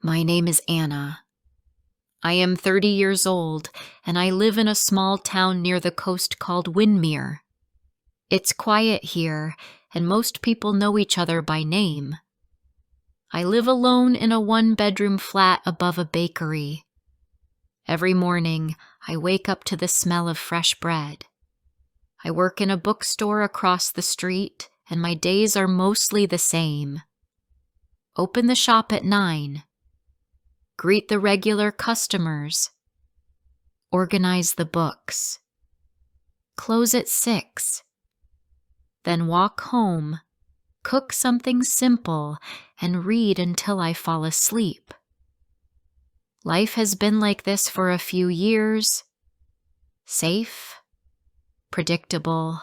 My name is Anna. I am 30 years old, and I live in a small town near the coast called Windermere. It's quiet here, and most people know each other by name. I live alone in a one-bedroom flat above a bakery. Every morning, I wake up to the smell of fresh bread. I work in a bookstore across the street, and my days are mostly the same. Open the shop at 9. Greet the regular customers. Organize the books. Close at 6. Then walk home, cook something simple, and read until I fall asleep. Life has been like this for a few years. Safe, predictable,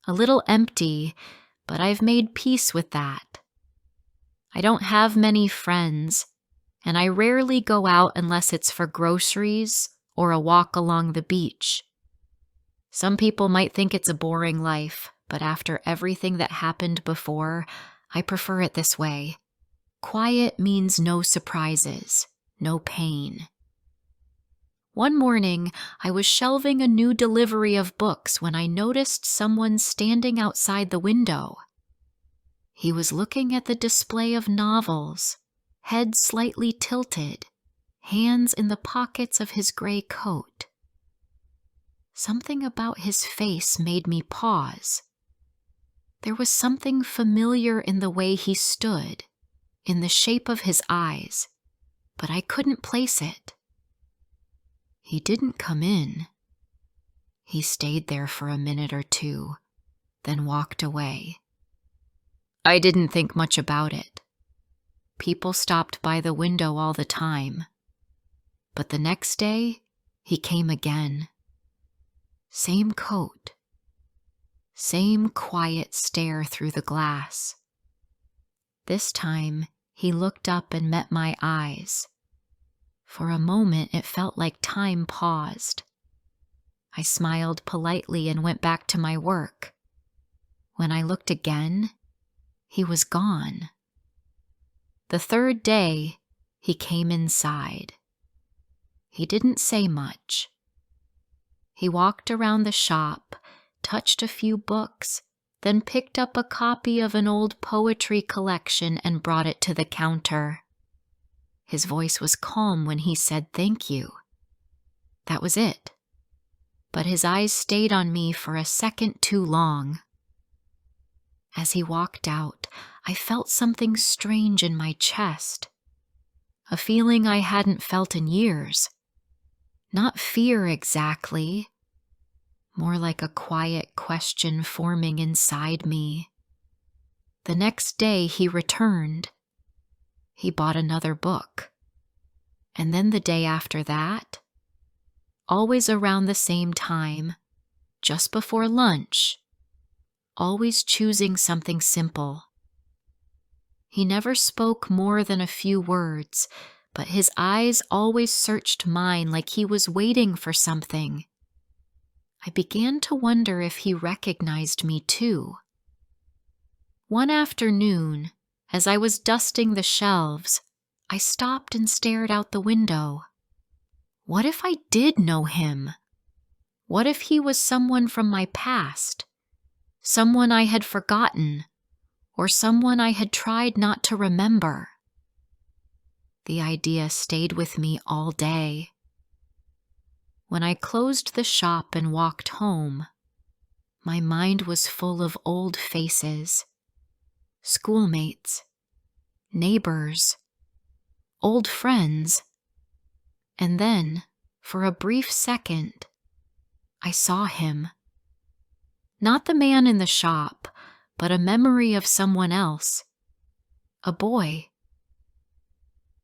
a little empty, but I've made peace with that. I don't have many friends, and I rarely go out unless it's for groceries or a walk along the beach. Some people might think it's a boring life, but after everything that happened before, I prefer it this way. Quiet means no surprises, no pain. One morning, I was shelving a new delivery of books when I noticed someone standing outside the window. He was looking at the display of novels, head slightly tilted, hands in the pockets of his gray coat. Something about his face made me pause. There was something familiar in the way he stood, in the shape of his eyes, but I couldn't place it. He didn't come in. He stayed there for a minute or two, then walked away. I didn't think much about it. People stopped by the window all the time. But the next day, he came again. Same coat. Same quiet stare through the glass. This time, he looked up and met my eyes. For a moment, it felt like time paused. I smiled politely and went back to my work. When I looked again, he was gone. The third day, he came inside. He didn't say much. He walked around the shop, touched a few books, then picked up a copy of an old poetry collection and brought it to the counter. His voice was calm when he said thank you. That was it. But his eyes stayed on me for a second too long. As he walked out, I felt something strange in my chest. A feeling I hadn't felt in years. Not fear exactly. More like a quiet question forming inside me. The next day he returned. He bought another book. And then the day after that, always around the same time, just before lunch, always choosing something simple. He never spoke more than a few words, but his eyes always searched mine like he was waiting for something. I began to wonder if he recognized me too. One afternoon, as I was dusting the shelves, I stopped and stared out the window. What if I did know him? What if he was someone from my past? Someone I had forgotten, or someone I had tried not to remember? The idea stayed with me all day. When I closed the shop and walked home, my mind was full of old faces, schoolmates, neighbors, old friends, and then, for a brief second, I saw him. Not the man in the shop, but a memory of someone else. A boy.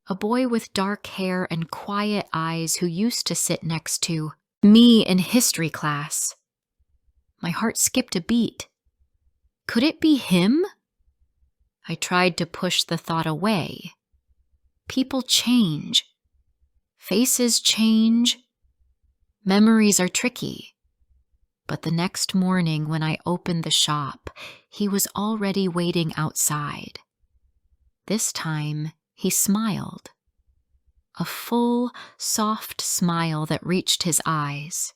A boy with dark hair and quiet eyes who used to sit next to me in history class. My heart skipped a beat. Could it be him? I tried to push the thought away. People change. Faces change. Memories are tricky. But the next morning when I opened the shop, he was already waiting outside. This time, He smiled. A full, soft smile that reached his eyes.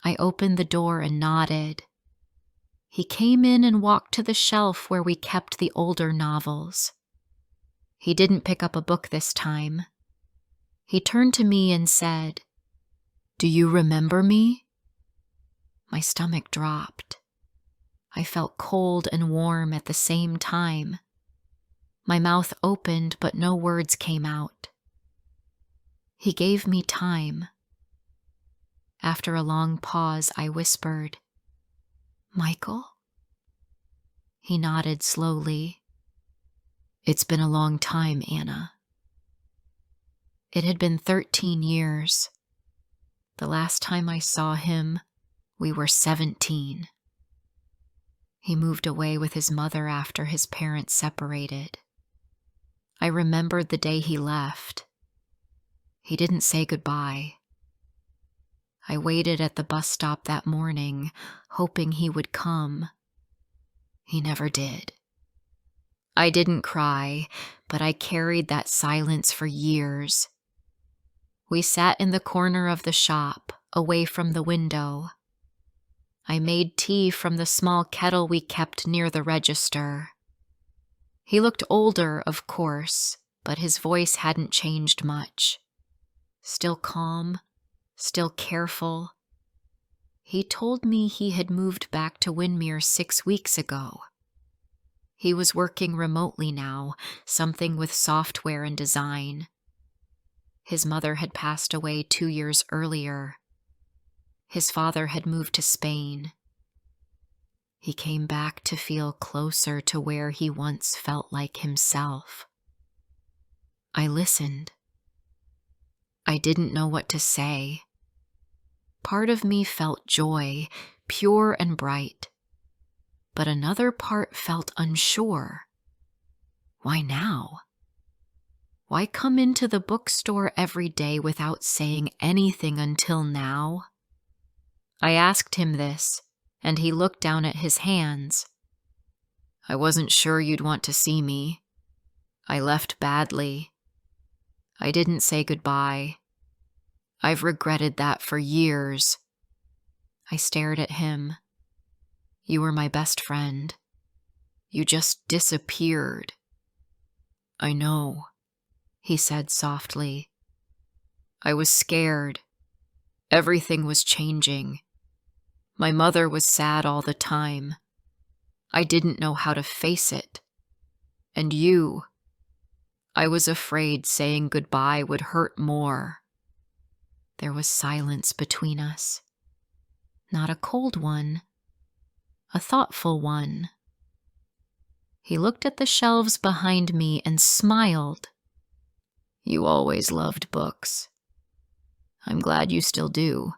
I opened the door and nodded. He came in and walked to the shelf where we kept the older novels. He didn't pick up a book this time. He turned to me and said, "Do you remember me?" My stomach dropped. I felt cold and warm at the same time. My mouth opened, but no words came out. He gave me time. After a long pause, I whispered, "Michael?" He nodded slowly. "It's been a long time, Anna." It had been 13 years. The last time I saw him, we were 17. He moved away with his mother after his parents separated. I remembered the day he left. He didn't say goodbye. I waited at the bus stop that morning, hoping he would come. He never did. I didn't cry, but I carried that silence for years. We sat in the corner of the shop, away from the window. I made tea from the small kettle we kept near the register. He looked older, of course, but his voice hadn't changed much. Still calm, still careful. He told me he had moved back to Windermere 6 weeks ago. He was working remotely now, something with software and design. His mother had passed away 2 years earlier. His father had moved to Spain. He came back to feel closer to where he once felt like himself. I listened. I didn't know what to say. Part of me felt joy, pure and bright. But another part felt unsure. Why now? Why come into the bookstore every day without saying anything until now? I asked him this, and he looked down at his hands. "I wasn't sure you'd want to see me. I left badly. I didn't say goodbye. I've regretted that for years." I stared at him. "You were my best friend. You just disappeared." "I know," he said softly. "I was scared. Everything was changing. My mother was sad all the time. I didn't know how to face it. And you, I was afraid saying goodbye would hurt more." There was silence between us. Not a cold one, a thoughtful one. He looked at the shelves behind me and smiled. "You always loved books. I'm glad you still do."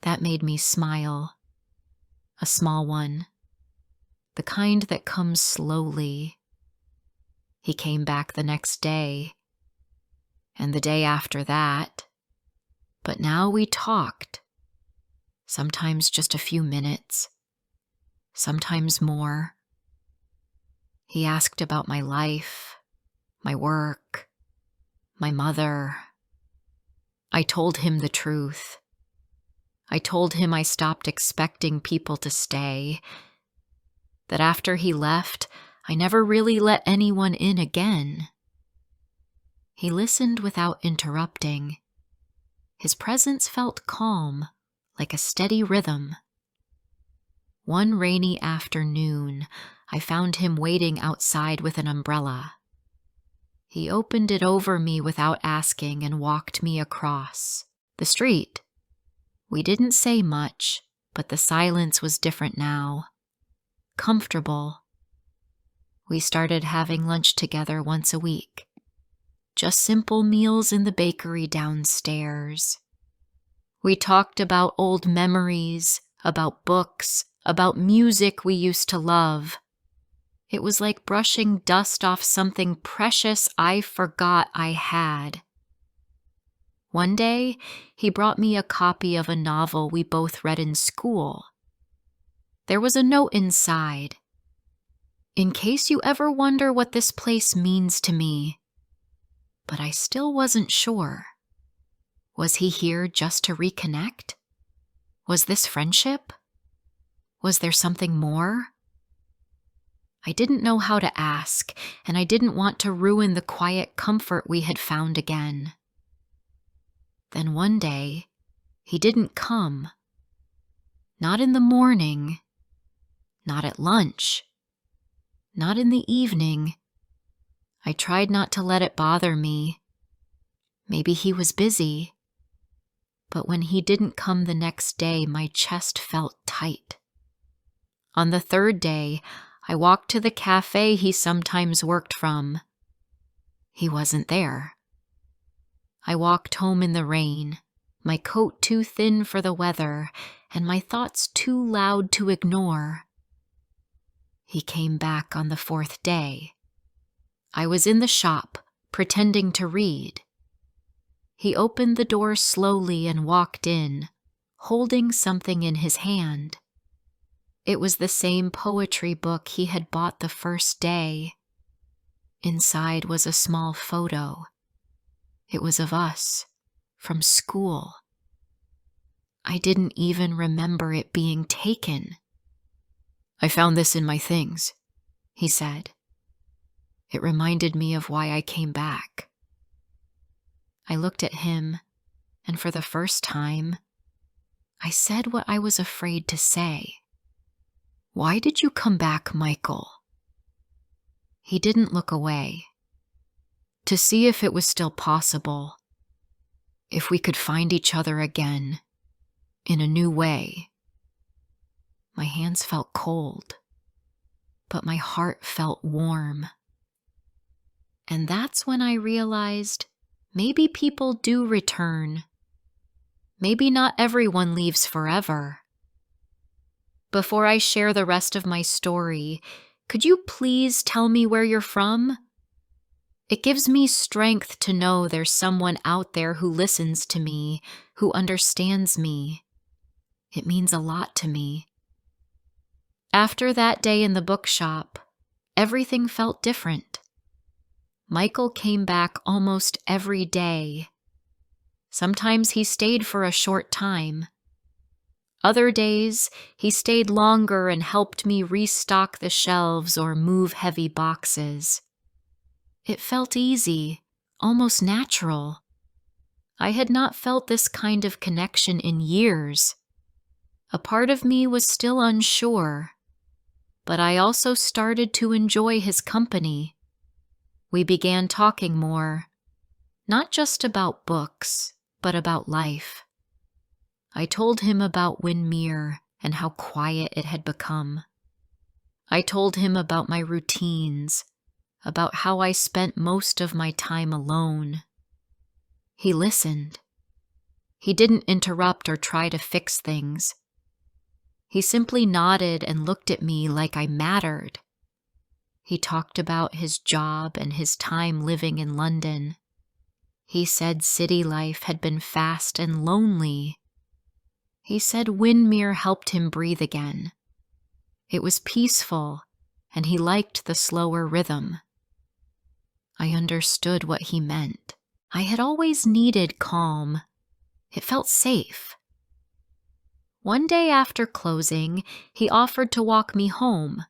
That made me smile. A small one. The kind that comes slowly. He came back the next day, and the day after that. But now we talked. Sometimes just a few minutes. Sometimes more. He asked about my life, my work, my mother. I told him the truth. I told him I stopped expecting people to stay. That after he left, I never really let anyone in again. He listened without interrupting. His presence felt calm, like a steady rhythm. One rainy afternoon, I found him waiting outside with an umbrella. He opened it over me without asking and walked me across the street. We didn't say much, but the silence was different now. Comfortable. We started having lunch together once a week. Just simple meals in the bakery downstairs. We talked about old memories, about books, about music we used to love. It was like brushing dust off something precious I forgot I had. One day, he brought me a copy of a novel we both read in school. There was a note inside. in case you ever wonder what this place means to me. But I still wasn't sure. Was he here just to reconnect? Was this friendship? Was there something more? I didn't know how to ask, and I didn't want to ruin the quiet comfort we had found again. Then one day, he didn't come. Not in the morning, not at lunch, not in the evening. I tried not to let it bother me. Maybe he was busy. But when he didn't come the next day, my chest felt tight. On the third day, I walked to the cafe he sometimes worked from. He wasn't there. I walked home in the rain, my coat too thin for the weather, and my thoughts too loud to ignore. He came back on the fourth day. I was in the shop, pretending to read. He opened the door slowly and walked in, holding something in his hand. It was the same poetry book he had bought the first day. Inside was a small photo. It was of us, from school. I didn't even remember it being taken. "I found this in my things," he said. It reminded me of why I came back. I looked at him, and for the first time, I said what I was afraid to say. "Why did you come back, Michael?" He didn't look away. "To see if it was still possible, if we could find each other again, in a new way." My hands felt cold, but my heart felt warm. And that's when I realized maybe people do return. Maybe not everyone leaves forever. Before I share the rest of my story, could you please tell me where you're from? It gives me strength to know there's someone out there who listens to me, who understands me. It means a lot to me. After that day in the bookshop, everything felt different. Michael came back almost every day. Sometimes he stayed for a short time. Other days, he stayed longer and helped me restock the shelves or move heavy boxes. It felt easy, almost natural. I had not felt this kind of connection in years. A part of me was still unsure, but I also started to enjoy his company. We began talking more, not just about books, but about life. I told him about Windermere and how quiet it had become. I told him about my routines, about how I spent most of my time alone. He listened. He didn't interrupt or try to fix things. He simply nodded and looked at me like I mattered. He talked about his job and his time living in London. He said city life had been fast and lonely. He said Windermere helped him breathe again. It was peaceful, and he liked the slower rhythm. I understood what he meant. I had always needed calm. It felt safe. One day after closing, he offered to walk me home.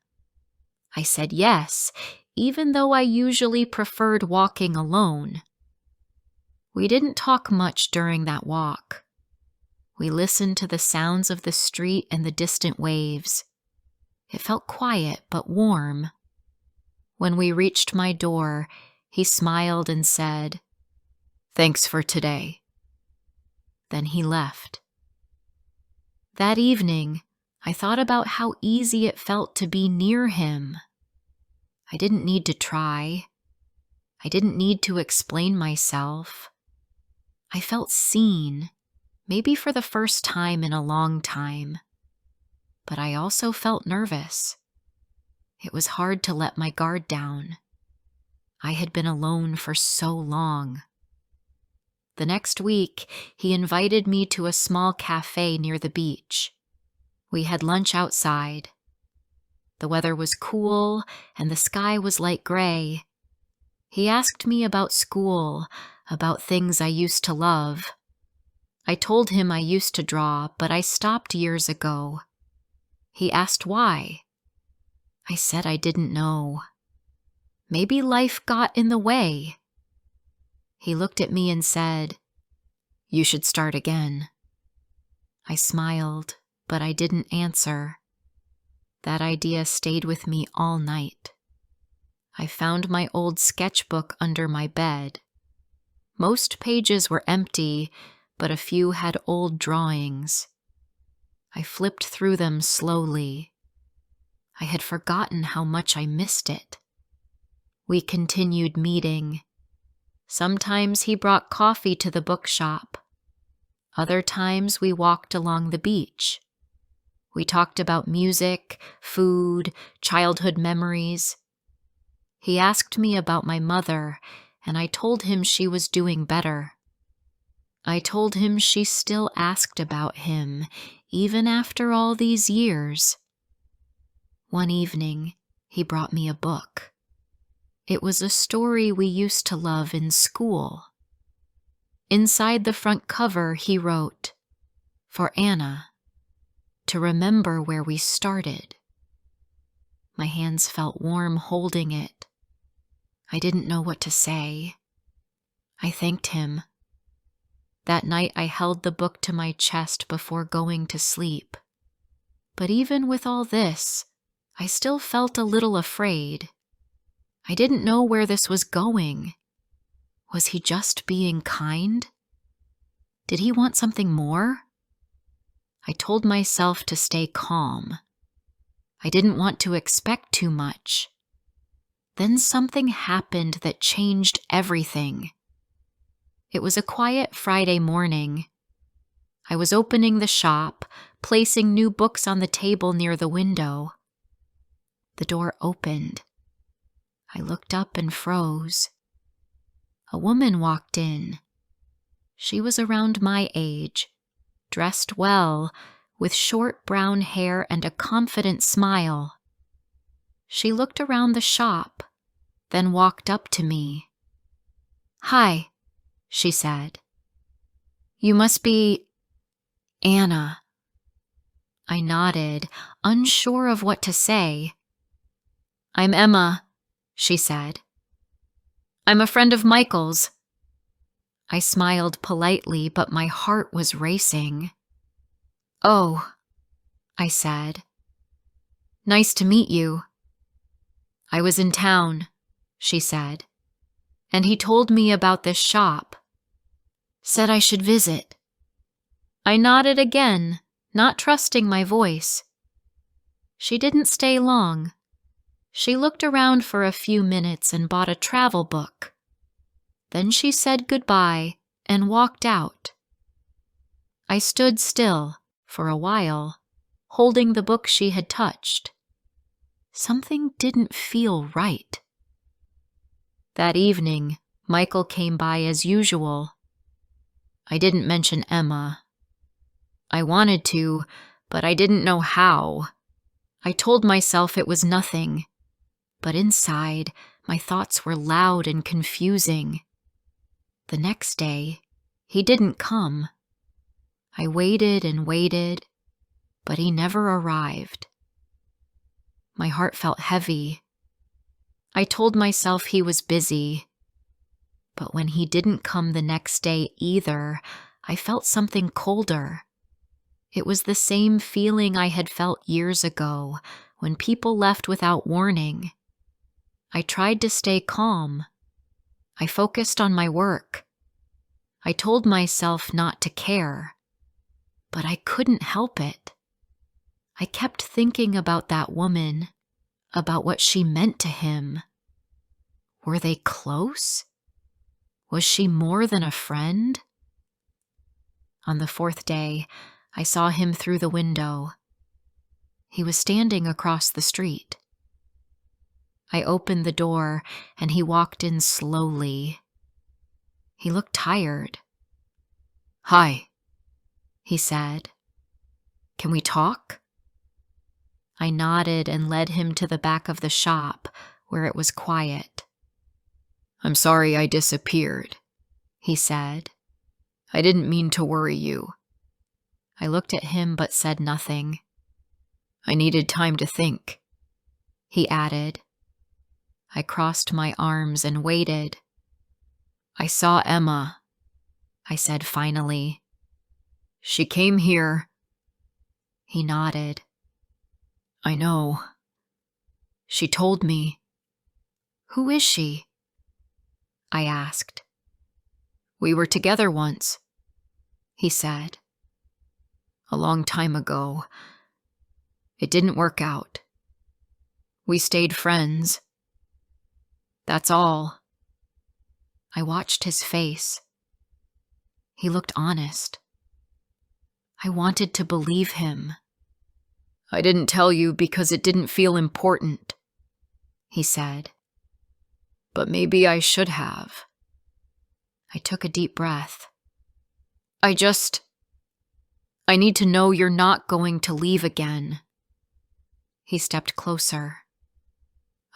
I said yes, even though I usually preferred walking alone. We didn't talk much during that walk. We listened to the sounds of the street and the distant waves. It felt quiet but warm. When we reached my door, he smiled and said, "Thanks for today." Then he left. That evening, I thought about how easy it felt to be near him. I didn't need to try. I didn't need to explain myself. I felt seen, maybe for the first time in a long time. But I also felt nervous. It was hard to let my guard down. I had been alone for so long. The next week, he invited me to a small cafe near the beach. We had lunch outside. The weather was cool, and the sky was light gray. He asked me about school, about things I used to love. I told him I used to draw, but I stopped years ago. He asked why. I said I didn't know. Maybe life got in the way. He looked at me and said, "You should start again." I smiled, but I didn't answer. That idea stayed with me all night. I found my old sketchbook under my bed. Most pages were empty, but a few had old drawings. I flipped through them slowly. I had forgotten how much I missed it. We continued meeting. Sometimes he brought coffee to the bookshop. Other times we walked along the beach. We talked about music, food, childhood memories. He asked me about my mother, and I told him she was doing better. I told him she still asked about him, even after all these years. One evening, he brought me a book. It was a story we used to love in school. Inside the front cover, he wrote, "For Anna, to remember where we started." My hands felt warm holding it. I didn't know what to say. I thanked him. That night I held the book to my chest before going to sleep. But even with all this, I still felt a little afraid. I didn't know where this was going. Was he just being kind? Did he want something more? I told myself to stay calm. I didn't want to expect too much. Then something happened that changed everything. It was a quiet Friday morning. I was opening the shop, placing new books on the table near the window. The door opened. I looked up and froze. A woman walked in. She was around my age, dressed well, with short brown hair and a confident smile. She looked around the shop, then walked up to me. "Hi," she said. "You must be Anna." I nodded, unsure of what to say. "I'm Emma," she said. "I'm a friend of Michael's." I smiled politely, but my heart was racing. "Oh," I said. "Nice to meet you." "I was in town," she said, "and he told me about this shop. Said I should visit." I nodded again, not trusting my voice. She didn't stay long. She looked around for a few minutes and bought a travel book. Then she said goodbye and walked out. I stood still for a while, holding the book she had touched. Something didn't feel right. That evening, Michael came by as usual. I didn't mention Emma. I wanted to, but I didn't know how. I told myself it was nothing, but inside, my thoughts were loud and confusing. The next day, he didn't come. I waited and waited, but he never arrived. My heart felt heavy. I told myself he was busy, but when he didn't come the next day either, I felt something colder. It was the same feeling I had felt years ago when people left without warning. I tried to stay calm. I focused on my work. I told myself not to care, but I couldn't help it. I kept thinking about that woman, about what she meant to him. Were they close? Was she more than a friend? On the fourth day, I saw him through the window. He was standing across the street. I opened the door, and he walked in slowly. He looked tired. "Hi," he said. "Can we talk?" I nodded and led him to the back of the shop, where it was quiet. "I'm sorry I disappeared," he said. "I didn't mean to worry you." I looked at him but said nothing. "I needed time to think," he added. I crossed my arms and waited. "I saw Emma," I said finally. "She came here." He nodded. "I know. She told me." "Who is she?" I asked. "We were together once," he said. "A long time ago. It didn't work out. We stayed friends. That's all." I watched his face. He looked honest. I wanted to believe him. "I didn't tell you because it didn't feel important," he said. "But maybe I should have." I took a deep breath. I need to know you're not Going to leave again. He stepped closer.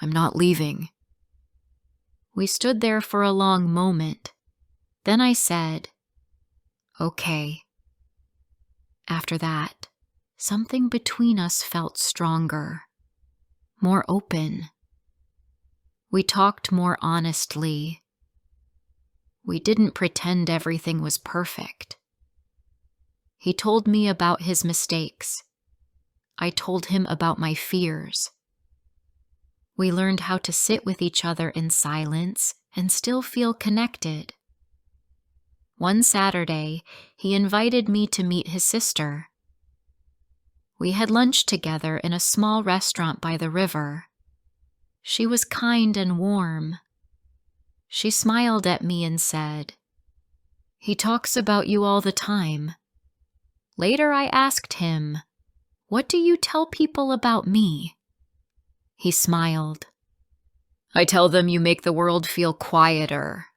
I'm not leaving. We stood there for a long moment. Then I said, "Okay." After that, something between us felt stronger, more open. We talked more honestly. We didn't pretend everything was perfect. He told me about his mistakes. I told him about my fears. We learned how to sit with each other in silence and still feel connected. One Saturday, he invited me to meet his sister. We had lunch together in a small restaurant by the river. She was kind and warm. She smiled at me and said, "He talks about you all the time." Later I asked him, "What do you tell people about me?" He smiled. "I tell them you make the world feel quieter.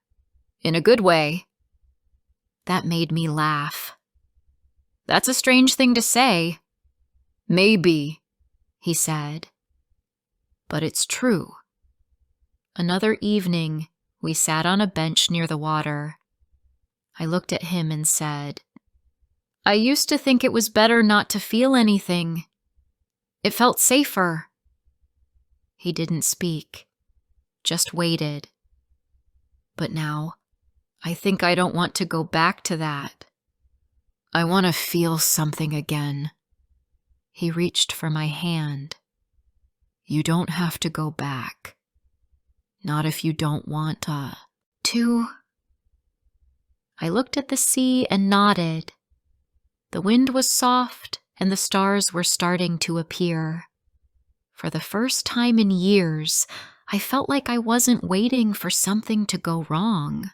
In a good way." That made me laugh. "That's a strange thing to say." "Maybe," he said. "But it's true." Another evening, we sat on a bench near the water. I looked at him and said, "I used to think it was better not to feel anything. It felt safer." He didn't speak, just waited. But now, I think I don't want to go back to that. I want to feel something again. He reached for my hand. You don't have to go back. Not if you don't want to. I looked at the sea and nodded. The wind was soft and the stars were starting to appear. For the first time in years, I felt like I wasn't waiting for something to go wrong.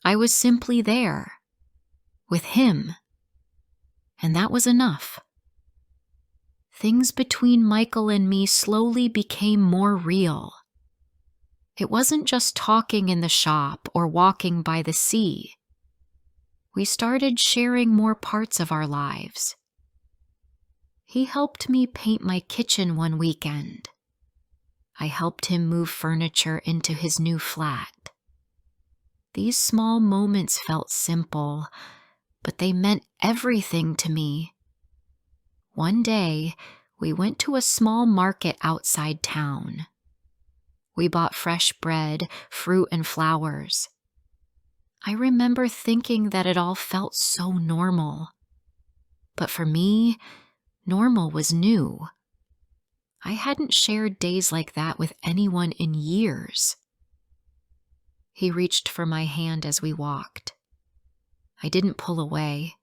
I was simply there, with him. And that was enough. Things between Michael and me slowly became more real. It wasn't just talking in the shop or walking by the sea. We started sharing more parts of our lives. He helped me paint my kitchen one weekend. I helped him move furniture into his new flat. These small moments felt simple, but they meant everything to me. One day, we went to a small market outside town. We bought fresh bread, fruit, and flowers. I remember thinking that it all felt so normal. But for me, normal was new. I hadn't shared days like that with anyone in years. He reached for my hand as we walked. I didn't pull away.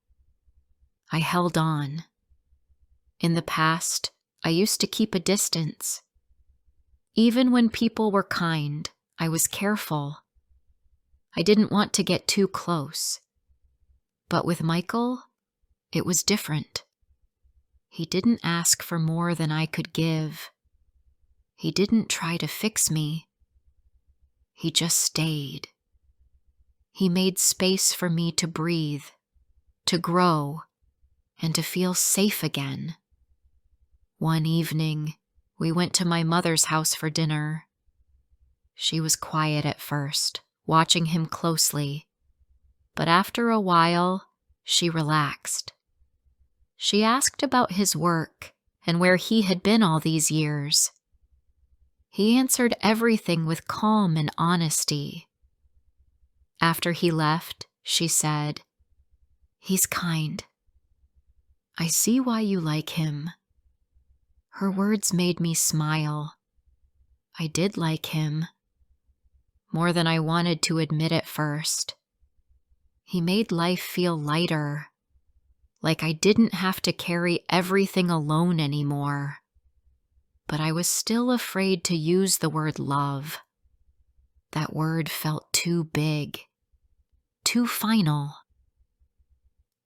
I held on. In the past, I used to keep a distance. Even when people were kind, I was careful. I didn't want to get too close. But with Michael, it was different. He didn't ask for more than I could give. He didn't try to fix me. He just stayed. He made space for me to breathe, to grow, and to feel safe again. One evening, we went to my mother's house for dinner. She was quiet at first, watching him closely, but after a while, she relaxed. She asked about his work and where he had been all these years. He answered everything with calm and honesty. After he left, she said, "He's kind. I see why you like him." Her words made me smile. I did like him, more than I wanted to admit at first. He made life feel lighter, like I didn't have to carry everything alone anymore. But I was still afraid to use the word love. That word felt too big, too final.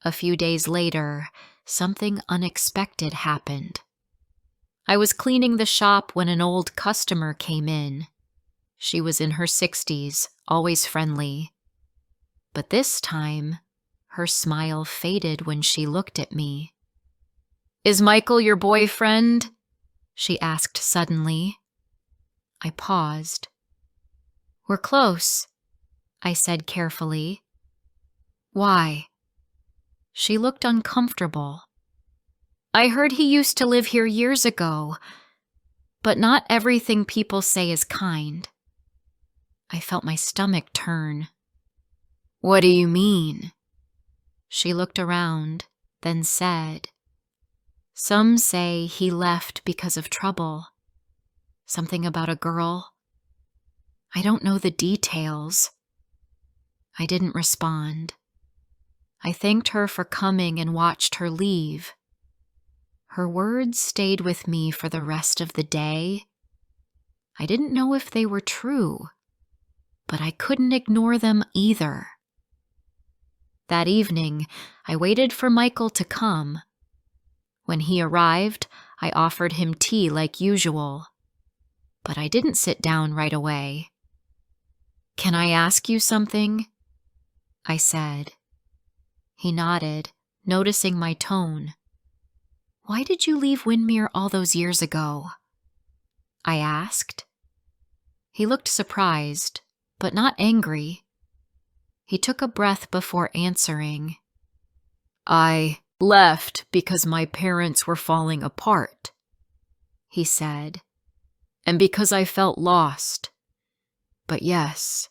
A few days later, something unexpected happened. I was cleaning the shop when an old customer came in. She was in her 60s, always friendly. But this time, her smile faded when she looked at me. "Is Michael your boyfriend?" she asked suddenly. I paused. "We're close," I said carefully. "Why?" She looked uncomfortable. "I heard he used to live here years ago, but not everything people say is kind." I felt my stomach turn. "What do you mean?" She looked around, then said, "Some say he left because of trouble. Something about a girl. I don't know the details." I didn't respond. I thanked her for coming and watched her leave. Her words stayed with me for the rest of the day. I didn't know if they were true, but I couldn't ignore them either. That evening, I waited for Michael to come. When he arrived, I offered him tea like usual, but I didn't sit down right away. "Can I ask you something?" I said. He nodded, noticing my tone. "Why did you leave Windermere all those years ago?" I asked. He looked surprised, but not angry. He took a breath before answering. "I left because my parents were falling apart," he said, "and because I felt lost. But yes,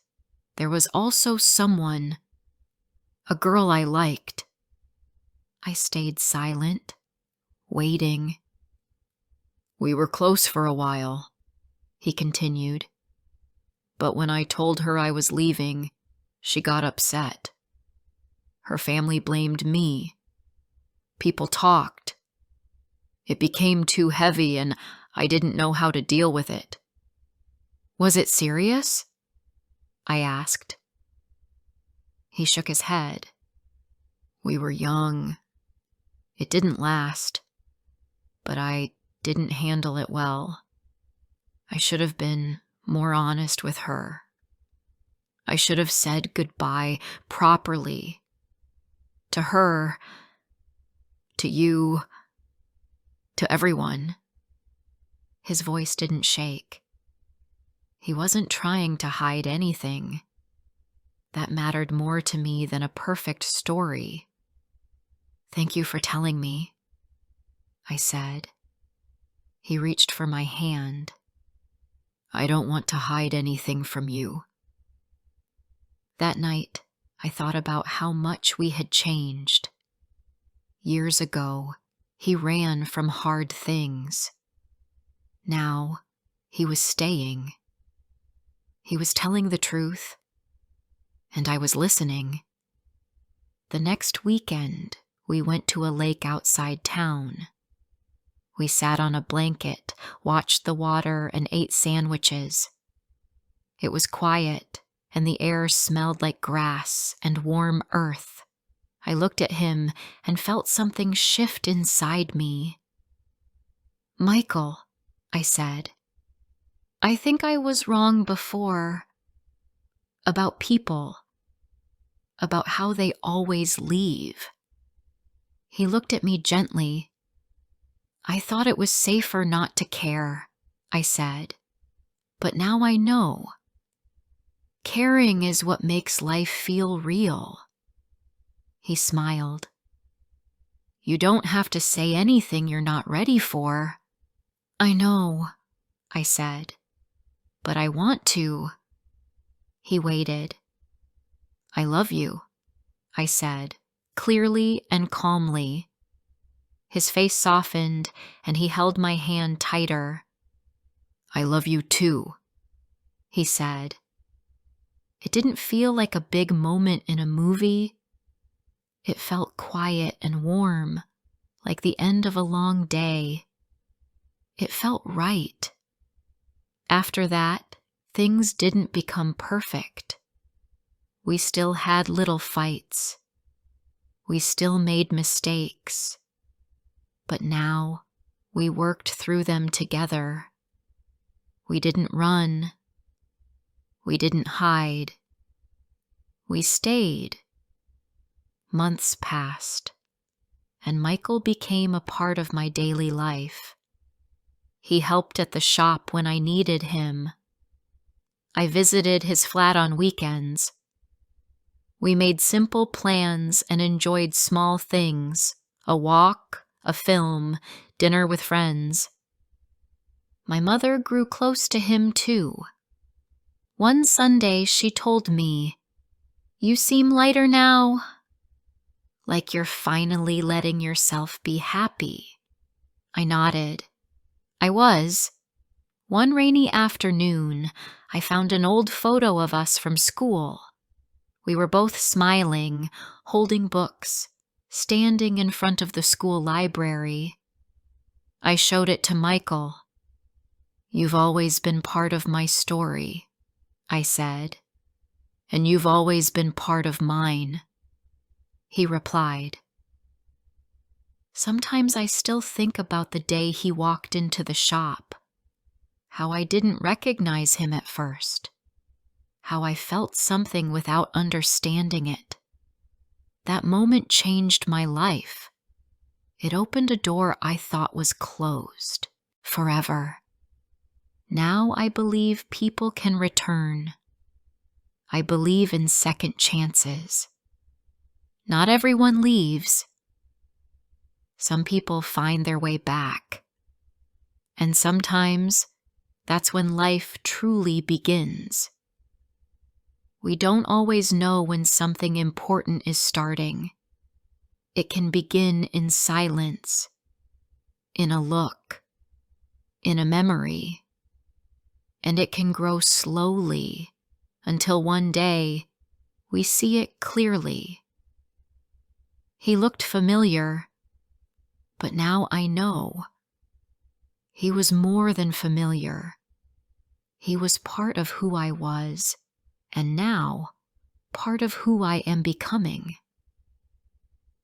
there was also someone, a girl I liked." I stayed silent, waiting. "We were close for a while," he continued. "But when I told her I was leaving, she got upset. Her family blamed me. People talked. It became too heavy and I didn't know how to deal with it." "Was it serious?" I asked. He shook his head. "We were young. It didn't last, but I didn't handle it well. I should have been more honest with her. I should have said goodbye properly. To her, to you, to everyone." His voice didn't shake. He wasn't trying to hide anything. That mattered more to me than a perfect story. "Thank you for telling me," I said. He reached for my hand. "I don't want to hide anything from you." That night, I thought about how much we had changed. Years ago, he ran from hard things. Now, he was staying. He was telling the truth, and I was listening. The next weekend, we went to a lake outside town. We sat on a blanket, watched the water, and ate sandwiches. It was quiet, and the air smelled like grass and warm earth. I looked at him and felt something shift inside me. "Michael," I said, "I think I was wrong before about people, about how they always leave." He looked at me gently. I thought it was safer not to care, I said. But now I know. Caring is what makes life feel real. He smiled. You don't have to say anything you're not ready for. I know, I said, but I want to. He waited. I love you, I said, clearly and calmly. His face softened, and he held my hand tighter. I love you too, he said. It didn't feel like a big moment in a movie. It felt quiet and warm, like the end of a long day. It felt right. After that, things didn't become perfect. We still had little fights. We still made mistakes. But now, we worked through them together. We didn't run. We didn't hide. We stayed. Months passed, and Michael became a part of my daily life. He helped at the shop when I needed him. I visited his flat on weekends. We made simple plans and enjoyed small things, a walk, a film, dinner with friends. My mother grew close to him too. One Sunday she told me, "You seem lighter now, like you're finally letting yourself be happy." I nodded. I was. One rainy afternoon, I found an old photo of us from school. We were both smiling, holding books, standing in front of the school library. I showed it to Michael. "You've always been part of my story," I said, "and you've always been part of mine." He replied. Sometimes I still think about the day he walked into the shop, how I didn't recognize him at first, how I felt something without understanding it. That moment changed my life. It opened a door I thought was closed forever. Now I believe people can return. I believe in second chances. Not everyone leaves. Some people find their way back. And sometimes that's when life truly begins. We don't always know when something important is starting. It can begin in silence, in a look, in a memory. And it can grow slowly until one day we see it clearly. He looked familiar, but now I know. He was more than familiar. He was part of who I was, and now part of who I am becoming.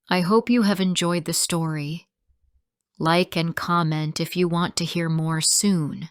I hope you have enjoyed the story. Like and comment if you want to hear more soon.